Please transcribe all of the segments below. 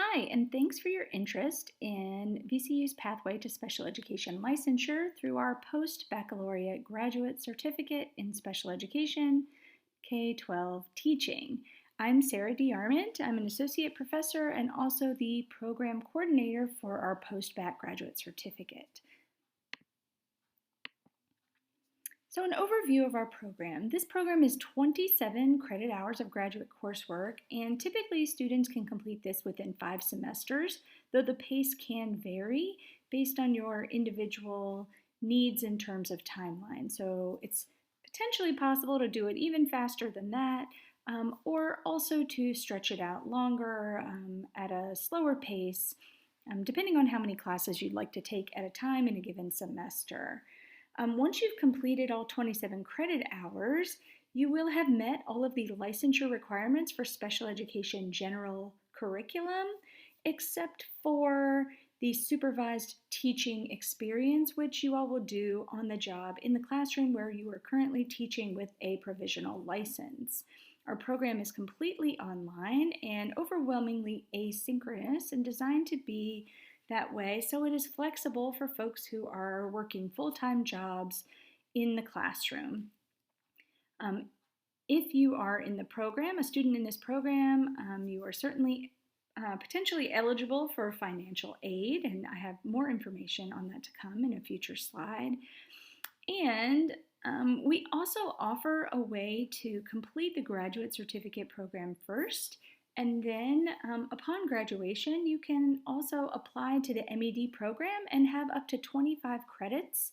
Hi, and thanks for your interest in VCU's pathway to special education licensure through our post-baccalaureate graduate certificate in special education, K-12 teaching. I'm Sarah D. Arment. I'm an associate professor and also the program coordinator for our post-bac graduate certificate. So an overview of our program. This program is 27 credit hours of graduate coursework, and typically students can complete this within 5 semesters, though the pace can vary based on your individual needs in terms of timeline. So it's potentially possible to do it even faster than that, or also to stretch it out longer at a slower pace, depending on how many classes you'd like to take at a time in a given semester. Once you've completed all 27 credit hours, you will have met all of the licensure requirements for special education general curriculum, except for the supervised teaching experience, which you all will do on the job in the classroom where you are currently teaching with a provisional license. Our program is completely online and overwhelmingly asynchronous and designed to be that way, so it is flexible for folks who are working full-time jobs in the classroom. If you are in the program, a student in this program, you are certainly potentially eligible for financial aid, and I have more information on that to come in a future slide. And we also offer a way to complete the graduate certificate program first, and then upon graduation, you can also apply to the MED program and have up to 25 credits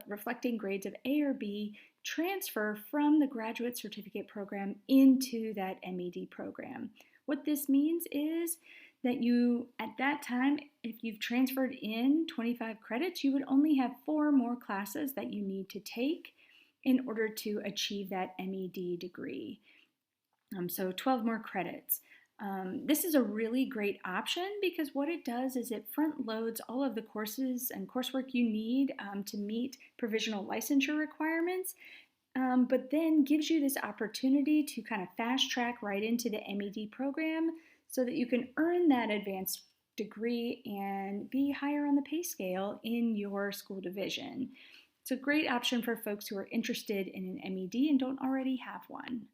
reflecting grades of A or B transfer from the graduate certificate program into that MED program. What this means is that you, at that time, if you've transferred in 25 credits, you would only have 4 more classes that you need to take in order to achieve that MED degree. So 12 more credits. This is a really great option because what it does is it front loads all of the courses and coursework you need to meet provisional licensure requirements, but then gives you this opportunity to kind of fast track right into the MED program so that you can earn that advanced degree and be higher on the pay scale in your school division. It's a great option for folks who are interested in an MED and don't already have one.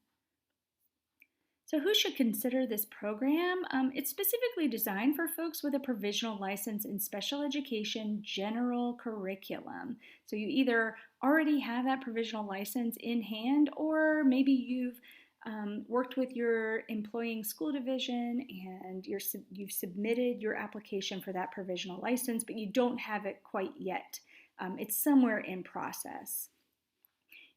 So who should consider this program? It's specifically designed for folks with a provisional license in special education general curriculum. So you either already have that provisional license in hand, or maybe you've worked with your employing school division and you've submitted your application for that provisional license, but you don't have it quite yet. It's somewhere in process.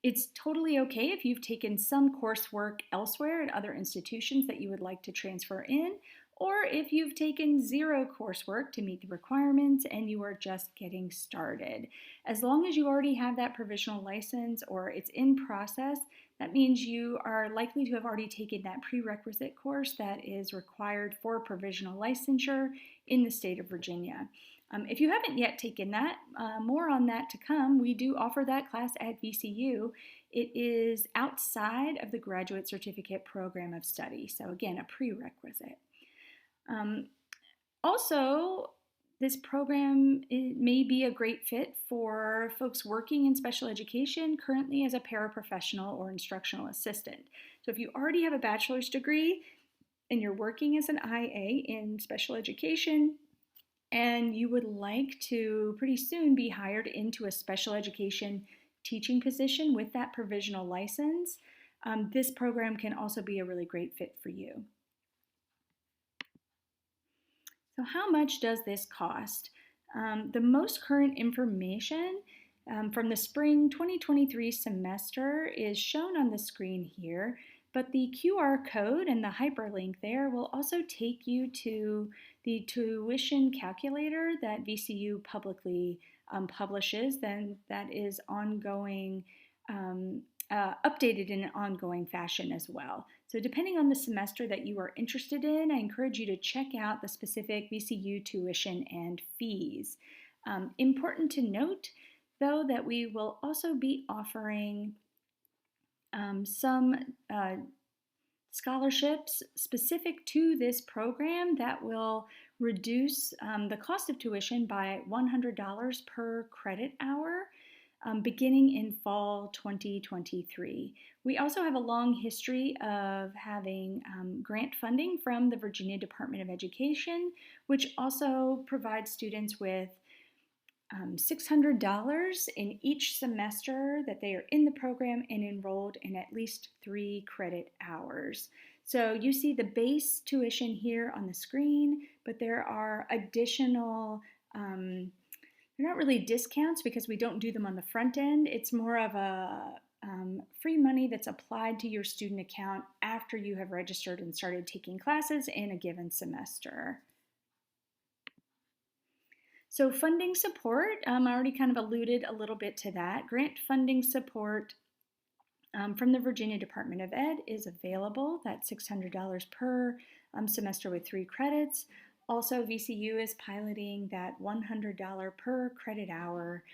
It's totally okay if you've taken some coursework elsewhere at other institutions that you would like to transfer in, or if you've taken 0 coursework to meet the requirements and you are just getting started. As long as you already have that provisional license or it's in process, that means you are likely to have already taken that prerequisite course that is required for provisional licensure in the state of Virginia. If you haven't yet taken that, more on that to come. We do offer that class at VCU. It is outside of the graduate certificate program of study, so again, a prerequisite. Also, this program may be a great fit for folks working in special education currently as a paraprofessional or instructional assistant. So if you already have a bachelor's degree and you're working as an IA in special education, and you would like to pretty soon be hired into a special education teaching position with that provisional license, this program can also be a really great fit for you. So how much does this cost? The most current information from the spring 2023 semester is shown on the screen here, but the QR code and the hyperlink there will also take you to the tuition calculator that VCU publicly publishes, then that is ongoing, updated in an ongoing fashion as well. So depending on the semester that you are interested in, I encourage you to check out the specific VCU tuition and fees. Important to note, though, that we will also be offering some scholarships specific to this program that will reduce the cost of tuition by $100 per credit hour beginning in fall 2023. We also have a long history of having grant funding from the Virginia Department of Education, which also provides students with $600 in each semester that they are in the program and enrolled in at least 3 credit hours. So you see the base tuition here on the screen, but there are additional, they're not really discounts because we don't do them on the front end. It's more of a free money that's applied to your student account after you have registered and started taking classes in a given semester. So funding support, I already kind of alluded a little bit to that. Grant funding support from the Virginia Department of Ed is available. That's $600 per semester with 3 credits. Also, VCU is piloting that $100 per credit hour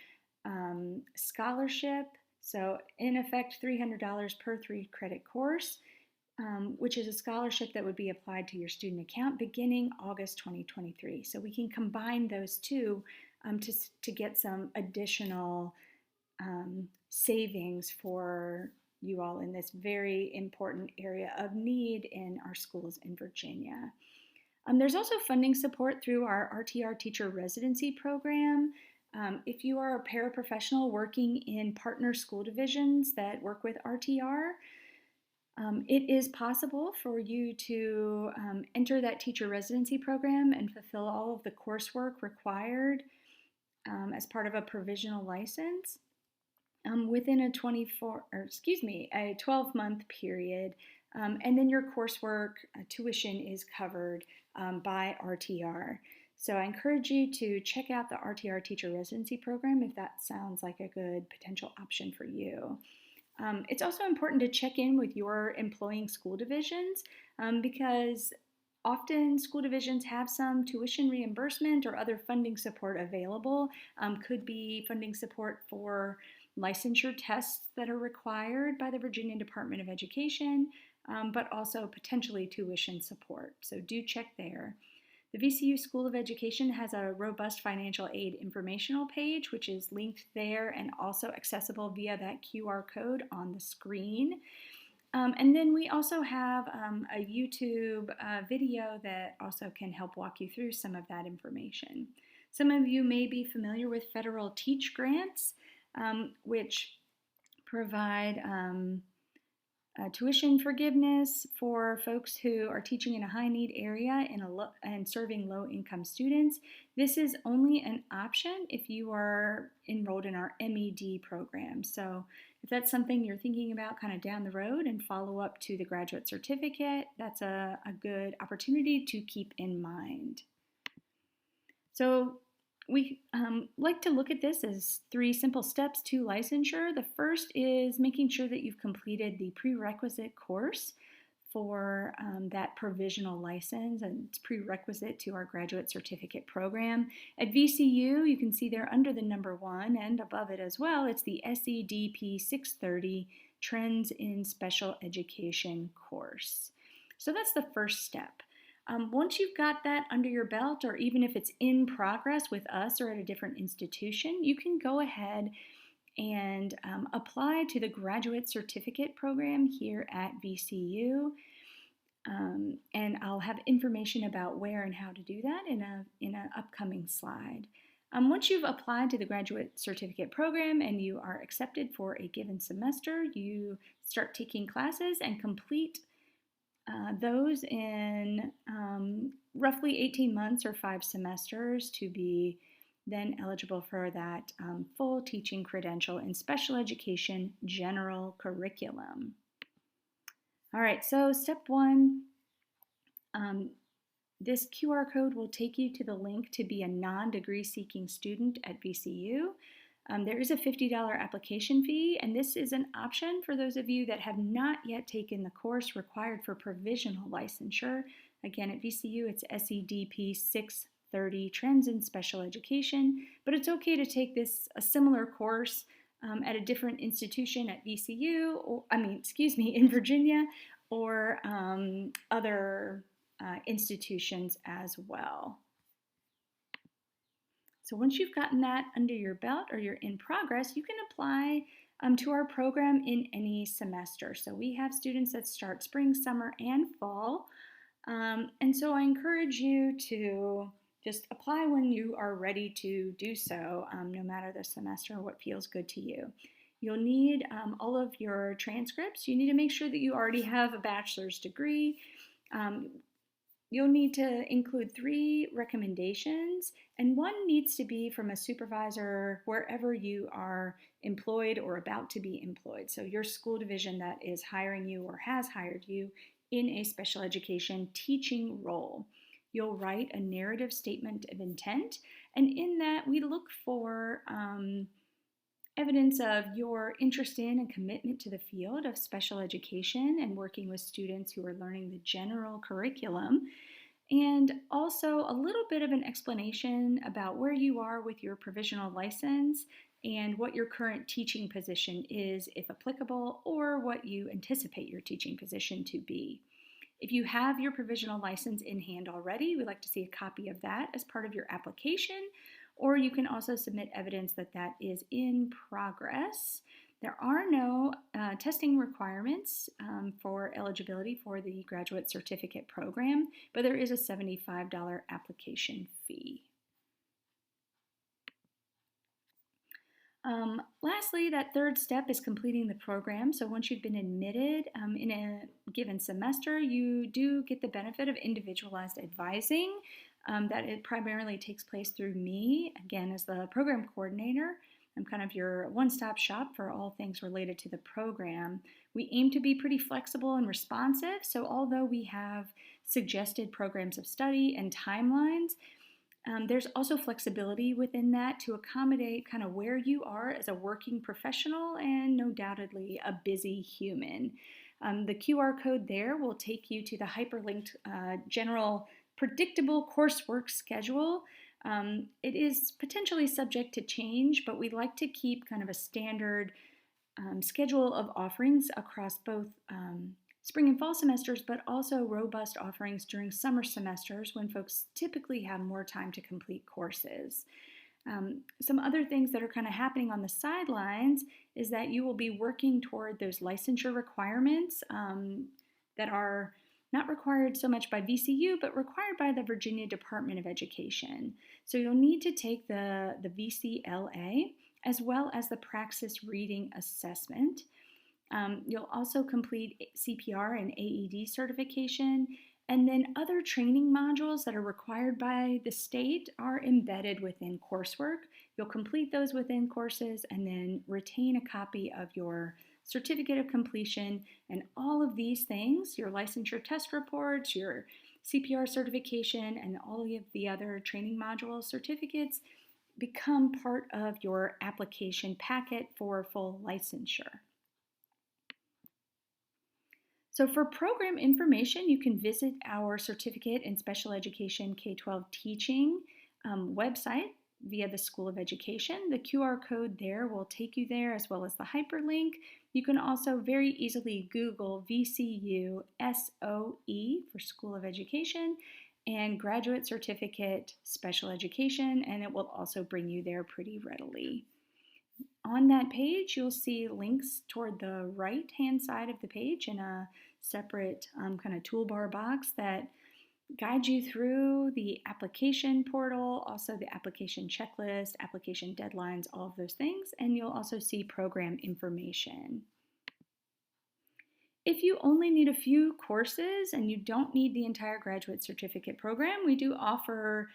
scholarship. So in effect, $300 per 3 credit course, which is a scholarship that would be applied to your student account beginning August 2023. So we can combine those two to get some additional savings for you all in this very important area of need in our schools in Virginia. There's also funding support through our RTR teacher residency program. If you are a paraprofessional working in partner school divisions that work with RTR, it is possible for you to enter that teacher residency program and fulfill all of the coursework required as part of a provisional license within a 12-month period. And then your coursework tuition is covered by RTR. So I encourage you to check out the RTR teacher residency program if that sounds like a good potential option for you. It's also important to check in with your employing school divisions because often school divisions have some tuition reimbursement or other funding support available. Could be funding support for licensure tests that are required by the Virginia Department of Education, but also potentially tuition support. So do check there. The VCU School of Education has a robust financial aid informational page, which is linked there and also accessible via that QR code on the screen. And then we also have a YouTube video that also can help walk you through some of that information. Some of you may be familiar with federal Teach Grants, which provide tuition forgiveness for folks who are teaching in a high-need area and serving low-income students. This is only an option if you are enrolled in our MED program. So if that's something you're thinking about kind of down the road and follow up to the graduate certificate, that's a good opportunity to keep in mind. So we like to look at this as 3 simple steps to licensure. The first is making sure that you've completed the prerequisite course for that provisional license, and it's prerequisite to our graduate certificate program. At VCU, you can see there under the number 1 and above it as well, it's the SEDP 630 Trends in Special Education course. So that's the first step. Once you've got that under your belt, or even if it's in progress with us or at a different institution, you can go ahead and apply to the graduate certificate program here at VCU. And I'll have information about where and how to do that in an upcoming slide. Once you've applied to the graduate certificate program and you are accepted for a given semester, you start taking classes and complete those in roughly 18 months or 5 semesters to be then eligible for that full teaching credential in special education general curriculum. All right, so step 1, this QR code will take you to the link to be a non-degree seeking student at VCU. There is a $50 application fee, and this is an option for those of you that have not yet taken the course required for provisional licensure. Again, at VCU, it's SEDP 630 Trends in Special Education, but it's okay to take a similar course at a different institution at VCU, in Virginia, or other institutions as well. So once you've gotten that under your belt or you're in progress, you can apply to our program in any semester. So we have students that start spring, summer, and fall. And so I encourage you to just apply when you are ready to do so, no matter the semester or what feels good to you. You'll need all of your transcripts. You need to make sure that you already have a bachelor's degree. You'll need to include 3 recommendations, and one needs to be from a supervisor wherever you are employed or about to be employed. So your school division that is hiring you or has hired you in a special education teaching role. You'll write a narrative statement of intent, and in that we look for evidence of your interest in and commitment to the field of special education and working with students who are learning the general curriculum, and also a little bit of an explanation about where you are with your provisional license and what your current teaching position is, if applicable, or what you anticipate your teaching position to be. If you have your provisional license in hand already, we'd like to see a copy of that as part of your application, or you can also submit evidence that that is in progress. There are no testing requirements for eligibility for the graduate certificate program, but there is a $75 application fee. Lastly, that third step is completing the program. So once you've been admitted in a given semester, you do get the benefit of individualized advising. That it primarily takes place through me, again, as the program coordinator. I'm kind of your one-stop shop for all things related to the program. We aim to be pretty flexible and responsive, so although we have suggested programs of study and timelines, there's also flexibility within that to accommodate kind of where you are as a working professional and no doubtedly a busy human. The QR code there will take you to the hyperlinked general predictable coursework schedule. It is potentially subject to change, but we like to keep kind of a standard schedule of offerings across both spring and fall semesters, but also robust offerings during summer semesters when folks typically have more time to complete courses. Some other things that are kind of happening on the sidelines is that you will be working toward those licensure requirements that are not required so much by VCU, but required by the Virginia Department of Education. So you'll need to take the VCLA as well as the Praxis Reading Assessment. You'll also complete CPR and AED certification, and then other training modules that are required by the state are embedded within coursework. You'll complete those within courses and then retain a copy of your certificate of completion, and all of these things, your licensure test reports, your CPR certification, and all of the other training module certificates become part of your application packet for full licensure. So for program information, you can visit our Certificate in Special Education K-12 Teaching website via the School of Education. The QR code there will take you there, as well as the hyperlink. You can also very easily Google VCU SOE for School of Education and Graduate Certificate Special Education, and it will also bring you there pretty readily. On that page, you'll see links toward the right-hand side of the page in a separate kind of toolbar box that guide you through the application portal, also the application checklist, application deadlines, all of those things, and you'll also see program information. If you only need a few courses and you don't need the entire graduate certificate program, we do offer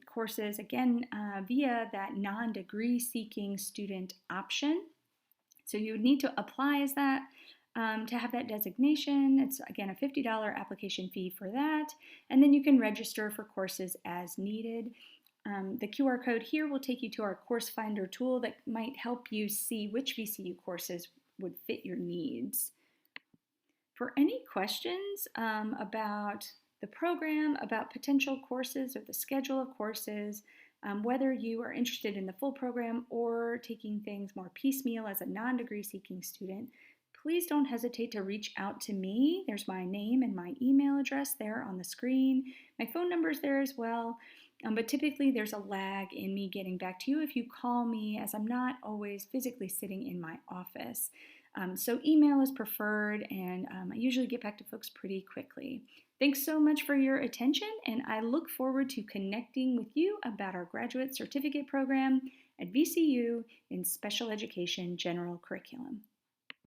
courses, again, via that non-degree seeking student option. So you would need to apply as that to have that designation. It's, again, a $50 application fee for that, and then you can register for courses as needed. The QR code here will take you to our course finder tool that might help you see which VCU courses would fit your needs. For any questions about the program, about potential courses or the schedule of courses, whether you are interested in the full program or taking things more piecemeal as a non-degree seeking student, please don't hesitate to reach out to me. There's my name and my email address there on the screen. My phone number is there as well. But typically there's a lag in me getting back to you if you call me, as I'm not always physically sitting in my office. So email is preferred, and I usually get back to folks pretty quickly. Thanks so much for your attention, and I look forward to connecting with you about our graduate certificate program at VCU in Special Education General Curriculum.